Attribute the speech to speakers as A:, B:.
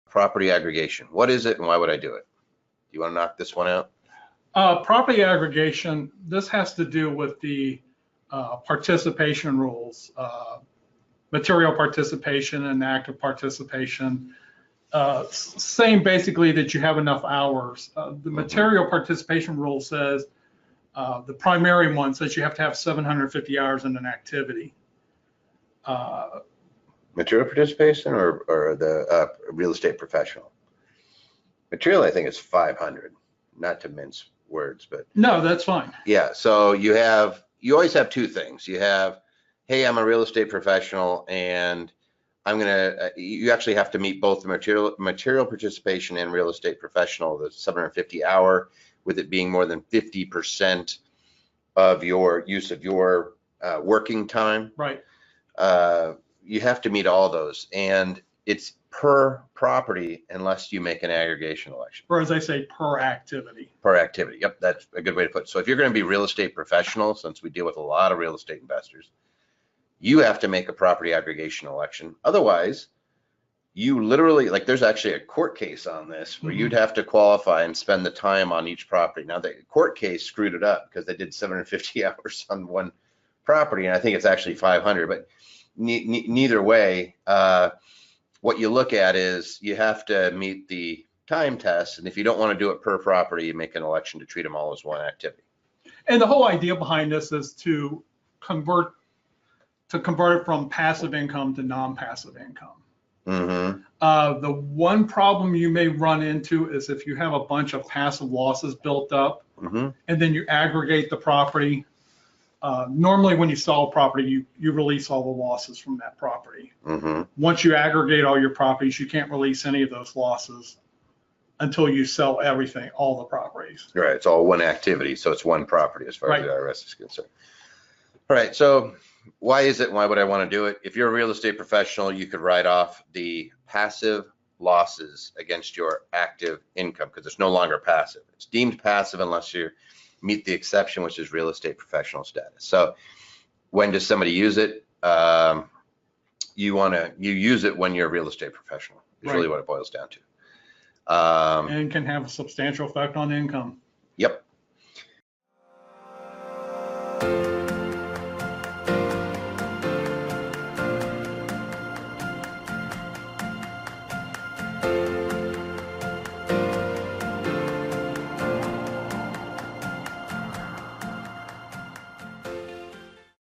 A: Property aggregation. What is it and why would I do it? You want to knock this one out?
B: Property aggregation, this has to do with the participation rules, material participation and active participation. Saying basically that you have enough hours. The material participation rule says, the primary one says you have to have 750 hours in an activity.
A: Material participation or the real estate professional? Material, I think, is 500, not to mince words, but.
B: No, that's fine.
A: Yeah, so you always have two things. You have, hey, I'm a real estate professional and you actually have to meet both the material participation and real estate professional, the 750 hour, with it being more than 50% of your use of your working time.
B: Right.
A: You have to meet all those, and it's per property unless you make an aggregation election.
B: Or as I say, per activity.
A: Per activity. Yep, that's a good way to put it. So if you're going to be real estate professional, since we deal with a lot of real estate investors, you have to make a property aggregation election. Otherwise, you literally, like, there's actually a court case on this where you'd have to qualify and spend the time on each property. Now, the court case screwed it up because they did 750 hours on one property, and I think it's actually 500. But neither way, what you look at is you have to meet the time test, and if you don't want to do it per property, you make an election to treat them all as one activity.
B: And the whole idea behind this is to convert it from passive income to non-passive income. The one problem you may run into is if you have a bunch of passive losses built up, and then you aggregate the property. Normally when you sell a property, you release all the losses from that property. Once you aggregate all your properties, you can't release any of those losses until you sell everything, all the properties.
A: Right, it's all one activity, so it's one property as far as the IRS is concerned. All right, so why is it and why would I want to do it? If you're a real estate professional, you could write off the passive losses against your active income because it's no longer passive. It's deemed passive unless you meet the exception, which is real estate professional status. So when does somebody use it? You use it when you're a real estate professional is really what it boils down to.
B: And can have a substantial effect on income.
A: Yep.